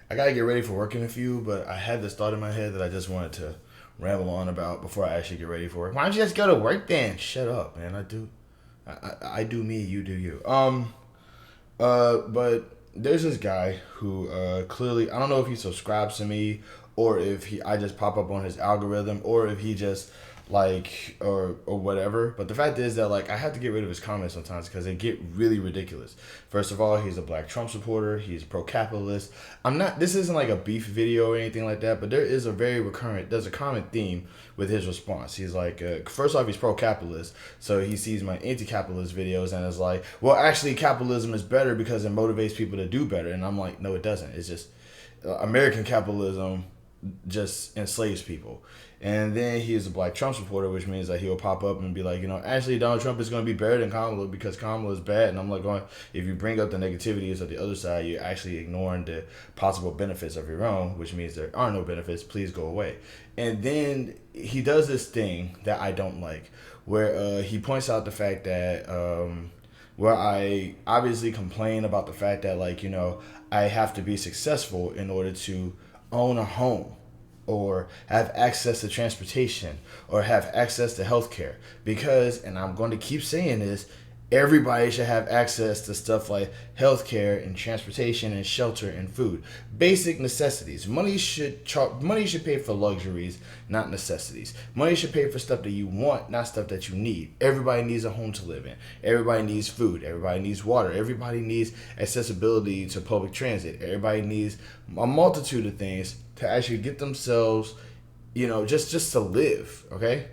I gotta get ready for work in a few, but I had this thought in my head that I just wanted to ramble on about before I actually get ready for work. Why don't you just go to work then? Shut up, man. I do me, you do you. But there's this guy who clearly I don't know if he subscribes to me or if he I just pop up on his algorithm or if he just like or whatever. But the fact is that like I have to get rid of his comments sometimes because they get really ridiculous. First of all, he's a black Trump supporter. He's pro-capitalist. I'm not. This isn't like a beef video or anything like that. But there is a very recurrent. There's a common theme with his response. He's like, first off, he's pro-capitalist, so he sees my anti-capitalist videos and is like, well, actually, capitalism is better because it motivates people to do better. And I'm like, no, it doesn't. It's just American capitalism just enslaves people. And then he is a black Trump supporter, which means that he'll pop up and be like, actually Donald Trump is going to be better than Kamala because Kamala is bad. And I'm like, going, if you bring up the negativities of the other side, you're actually ignoring the possible benefits of your own, which means there are no benefits. Please go away. And then he does this thing that I don't like, where he points out the fact that where I obviously complain about the fact that I have to be successful in order to own a home or have access to transportation or have access to healthcare because, and I'm going to keep saying this, everybody should have access to stuff like healthcare and transportation and shelter and food, basic necessities. Money should pay for luxuries, not necessities. Money should pay for stuff that you want, not stuff that you need. Everybody needs a home to live in. Everybody needs food. Everybody needs water. Everybody needs accessibility to public transit. Everybody needs a multitude of things to actually get themselves, just to live, okay?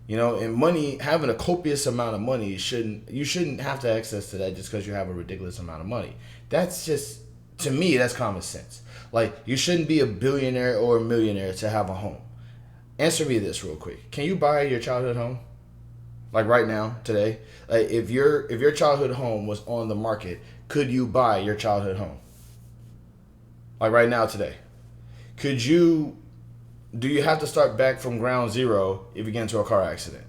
And money, having a copious amount of money, you shouldn't have to access to that just because you have a ridiculous amount of money. That's just, to me, that's common sense. Like, you shouldn't be a billionaire or a millionaire to have a home. Answer me this real quick. Can you buy your childhood home? Like right now, today? Like if your childhood home was on the market, could you buy your childhood home? Like right now, today? Could you Do you have to start back from ground zero if you get into a car accident?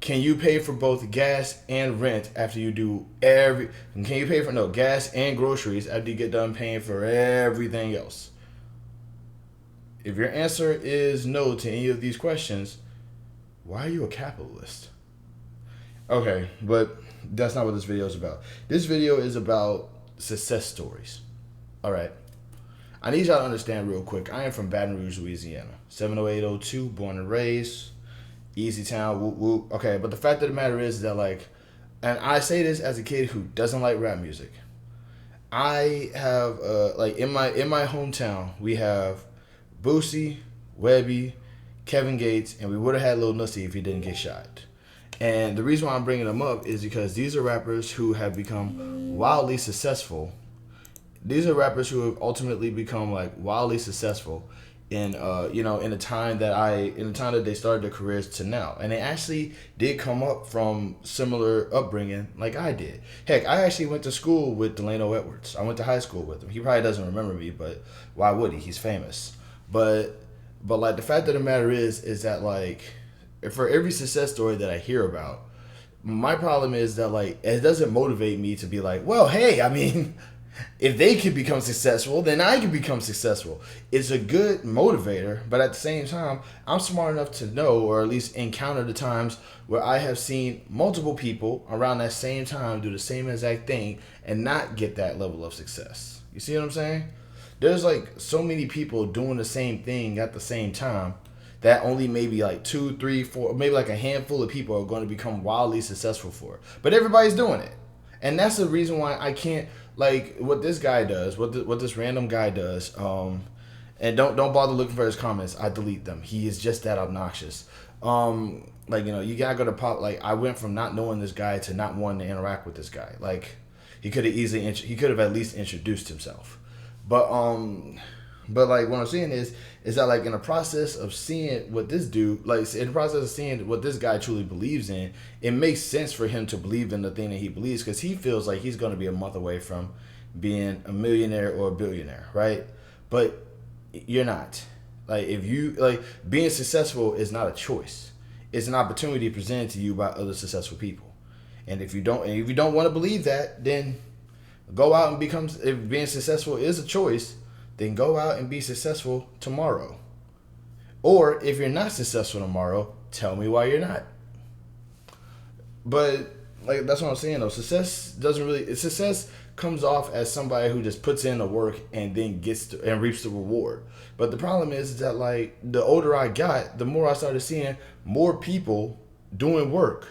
Can you pay for both gas and rent after you do every? Can you pay for no gas and groceries after you get done paying for everything else? If your answer is no to any of these questions, why are you a capitalist? Okay, but that's not what this video is about. This video is about success stories. All right. I need y'all to understand real quick. I am from Baton Rouge, Louisiana. 70802, born and raised. Easy town, whoop whoop. Okay, but the fact of the matter is that and I say this as a kid who doesn't like rap music. I have in my hometown we have Boosie, Webby, Kevin Gates, and we would have had Lil Nussy if he didn't get shot. And the reason why I'm bringing them up is because these are rappers who have become wildly successful. These are rappers who have ultimately become wildly successful in in the time that they started their careers to now. And they actually did come up from similar upbringing like I did. Heck, I actually went to school with Delano Edwards. I went to high school with him. He probably doesn't remember me, but why would he? He's famous. But the fact of the matter is that for every success story that I hear about, my problem is that it doesn't motivate me to be like, well, hey, I mean, if they can become successful, then I can become successful. It's a good motivator, but at the same time, I'm smart enough to know, or at least encounter the times where I have seen multiple people around that same time do the same exact thing and not get that level of success. You see what I'm saying? There's so many people doing the same thing at the same time that only maybe 2, 3, 4, maybe a handful of people are going to become wildly successful for. But everybody's doing it. And that's the reason why I can't what this guy does, what this random guy does. And don't bother looking for his comments. I delete them. He is just that obnoxious. You gotta go to pop. I went from not knowing this guy to not wanting to interact with this guy. He could have at least introduced himself. But what I'm saying is that in the process of seeing what this dude, in the process of seeing what this guy truly believes in, it makes sense for him to believe in the thing that he believes because he feels like he's going to be a month away from being a millionaire or a billionaire, right? But you're not. If you being successful is not a choice. It's an opportunity presented to you by other successful people. And if you don't want to believe that, then Go out and become, if being successful is a choice, then go out and be successful tomorrow. Or if you're not successful tomorrow, tell me why you're not. But like that's what I'm saying though. Success doesn't really. Success comes off as somebody who just puts in the work and then gets to, and reaps the reward. But the problem is that like the older I got, the more I started seeing more people doing work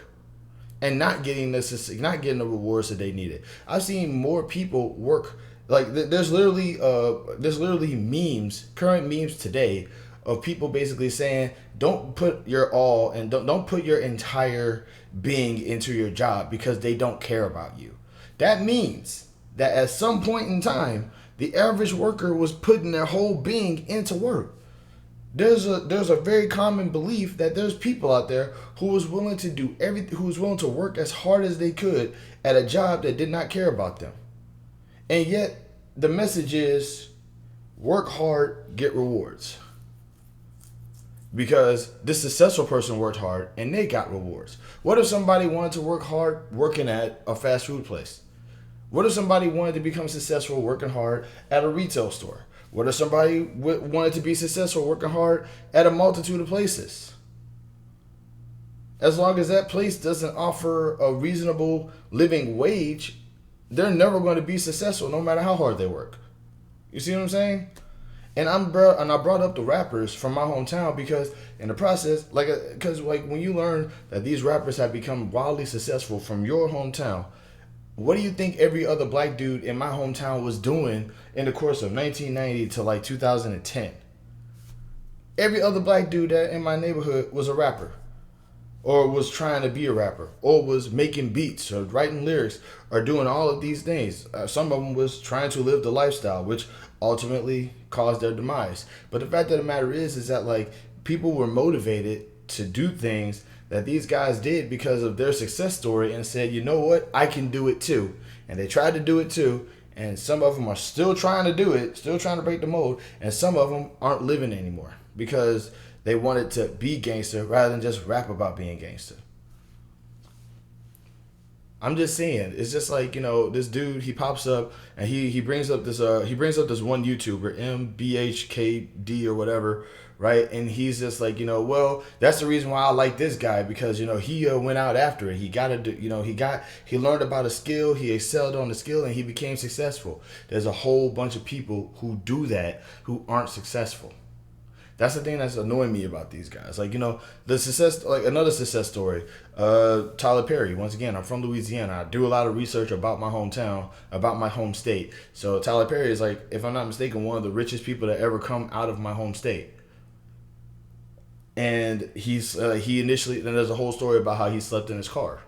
and not getting the rewards that they needed. I've seen more people work like there's literally memes, current memes today of people basically saying don't put your all and don't put your entire being into your job because they don't care about you. That means that at some point in time the average worker was putting their whole being into work. There's a very common belief that there's people out there who was willing to do everything, who was willing to work as hard as they could at a job that did not care about them. And yet the message is work hard, get rewards. Because this successful person worked hard and they got rewards. What if somebody wanted to work hard working at a fast food place? What if somebody wanted to become successful working hard at a retail store? What if somebody wanted to be successful working hard at a multitude of places? As long as that place doesn't offer a reasonable living wage, they're never going to be successful no matter how hard they work. You see what I'm saying? And I brought up the rappers from my hometown because in the process, because when you learn that these rappers have become wildly successful from your hometown, what do you think every other black dude in my hometown was doing in the course of 1990 to like 2010? Every other black dude that in my neighborhood was a rapper, or was trying to be a rapper, or was making beats, or writing lyrics, or doing all of these things. Some of them was trying to live the lifestyle, which ultimately caused their demise. But the fact of the matter is that like people were motivated to do things that these guys did because of their success story and said, you know what, I can do it too. And they tried to do it too. And some of them are still trying to do it, still trying to break the mold. And some of them aren't living anymore because they wanted to be gangster rather than just rap about being gangster. I'm just saying, it's just like, this dude, he pops up and he brings up this one YouTuber, MBHKD or whatever, right? And he's just like, well, that's the reason why I like this guy because, he went out after it. He he learned about a skill, he excelled on the skill and he became successful. There's a whole bunch of people who do that who aren't successful. That's the thing that's annoying me about these guys. Like, the success, like another success story, Tyler Perry. Once again, I'm from Louisiana. I do a lot of research about my hometown, about my home state. So Tyler Perry is like, if I'm not mistaken, one of the richest people to ever come out of my home state. And he initially, then there's a whole story about how he slept in his car.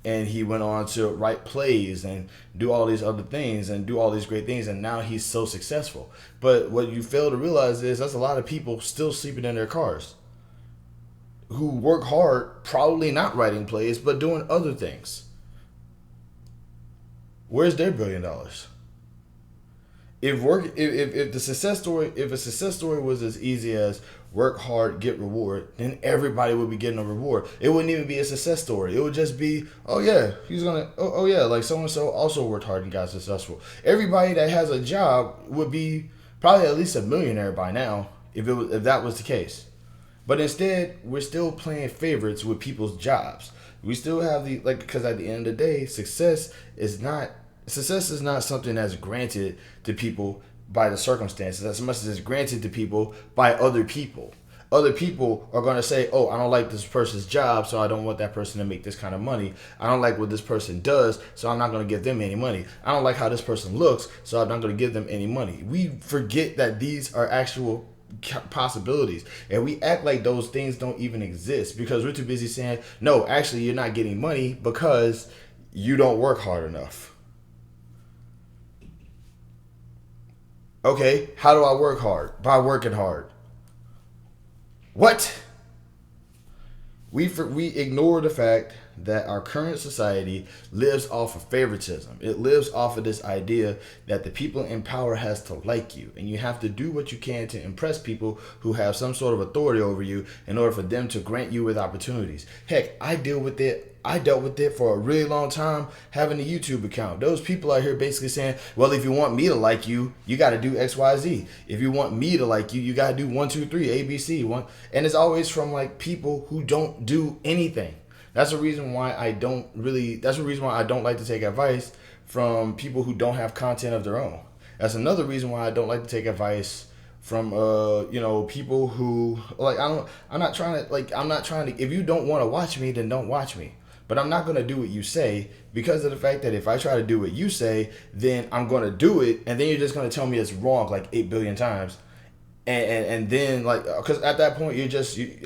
And he went on to write plays and do all these other things and do all these great things. And now he's so successful. But what you fail to realize is that's a lot of people still sleeping in their cars who work hard, probably not writing plays, but doing other things. Where's their $1 billion? If a success story was as easy as work hard, get reward, then everybody would be getting a reward. It wouldn't even be a success story. It would just be, oh yeah, like so and so also worked hard and got successful. Everybody that has a job would be probably at least a millionaire by now if that was the case. But instead, we're still playing favorites with people's jobs. We still have because at the end of the day, success is not something that's granted to people by the circumstances as much as it's granted to people by other people. Other people are going to say, oh, I don't like this person's job, so I don't want that person to make this kind of money. I don't like what this person does, so I'm not going to give them any money. I don't like how this person looks, so I'm not going to give them any money. We forget that these are actual possibilities, and we act like those things don't even exist because we're too busy saying, no, actually, you're not getting money because you don't work hard enough. Okay, how do I work hard? By working hard. What? We ignore the fact that our current society lives off of favoritism. It lives off of this idea that the people in power has to like you, and you have to do what you can to impress people who have some sort of authority over you in order for them to grant you with opportunities. Heck, I deal with it I dealt with it for a really long time having a YouTube account. Those people out here basically saying, well, if you want me to like you, you got to do X, Y, Z. If you want me to like you, you got to do 1, 2, 3, A, B, C. One, and it's always from like people who don't do anything. That's the reason why I don't really. That's the reason why I don't like to take advice from people who don't have content of their own. That's another reason why I don't like to take advice from people who like I'm not trying to if you don't want to watch me, then don't watch me. But I'm not going to do what you say because of the fact that if I try to do what you say, then I'm going to do it, and then you're just going to tell me it's wrong like 8 billion times. And then like because at that point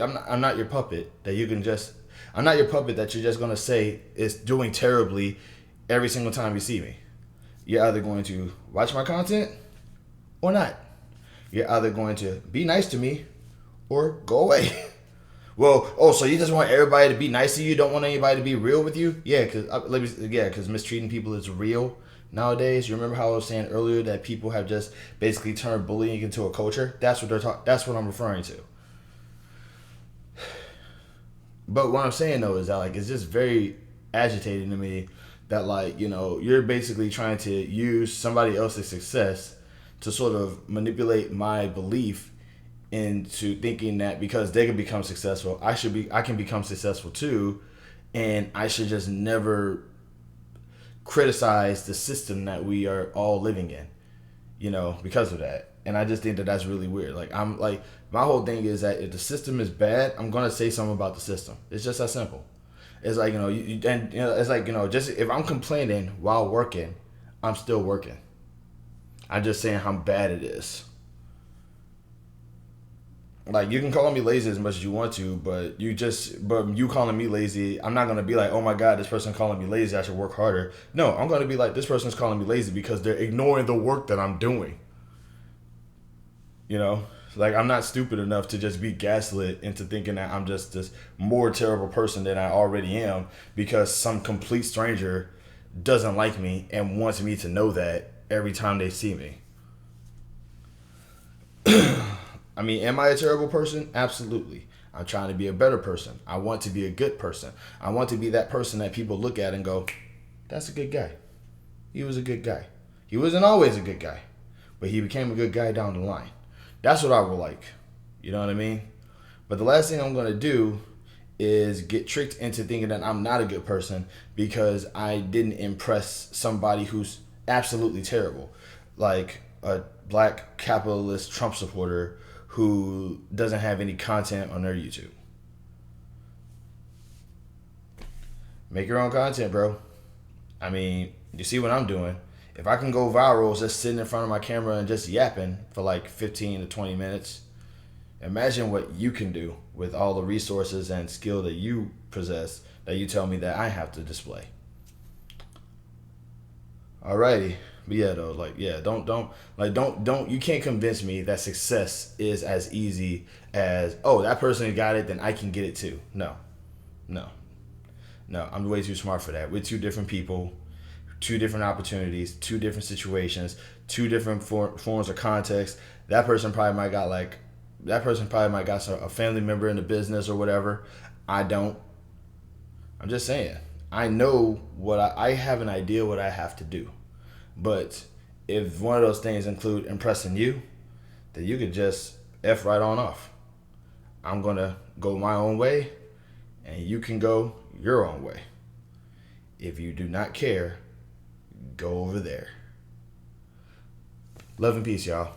I'm not your puppet that you can just I'm not your puppet that you're just going to say is doing terribly every single time you see me. You're either going to watch my content or not. You're either going to be nice to me or go away. Well, so you just want everybody to be nice to you? Don't want anybody to be real with you? Yeah, because mistreating people is real nowadays. You remember how I was saying earlier that people have just basically turned bullying into a culture? That's what That's what I'm referring to. But what I'm saying though is that like it's just very agitating to me that like you're basically trying to use somebody else's success to sort of manipulate my belief into thinking that because they can become successful, I can become successful too, and I should just never criticize the system that we are all living in, because of that. And I just think that that's really weird. Like I'm like my whole thing is that if the system is bad, I'm gonna say something about the system. It's just that simple. It's like it's like just if I'm complaining while working, I'm still working. I'm just saying how bad it is. Like you can call me lazy as much as you want to, but you calling me lazy, I'm not gonna be like, oh my god, this person calling me lazy, I should work harder. No, I'm gonna be like, this person's calling me lazy because they're ignoring the work that I'm doing. Like I'm not stupid enough to just be gaslit into thinking that I'm just this more terrible person than I already am because some complete stranger doesn't like me and wants me to know that every time they see me. I mean, am I a terrible person? Absolutely. I'm trying to be a better person. I want to be a good person. I want to be that person that people look at and go, that's a good guy. He was a good guy. He wasn't always a good guy, but he became a good guy down the line. That's what I would like. You know what I mean? But the last thing I'm going to do is get tricked into thinking that I'm not a good person because I didn't impress somebody who's absolutely terrible. Like a black capitalist Trump supporter who doesn't have any content on their YouTube. Make your own content, bro. I mean, you see what I'm doing. If I can go viral just sitting in front of my camera and just yapping for like 15 to 20 minutes, imagine what you can do with all the resources and skill that you possess that you tell me that I have to display. Alrighty. But yeah, though, don't you can't convince me that success is as easy as, oh, that person got it, then I can get it too. No, I'm way too smart for that. We're two different people, two different opportunities, two different situations, two different forms of context. That person probably might got a family member in the business or whatever. I don't. I'm just saying. I know I have an idea what I have to do. But if one of those things include impressing you, then you could just F right on off. I'm going to go my own way, and you can go your own way. If you do not care, go over there. Love and peace, y'all.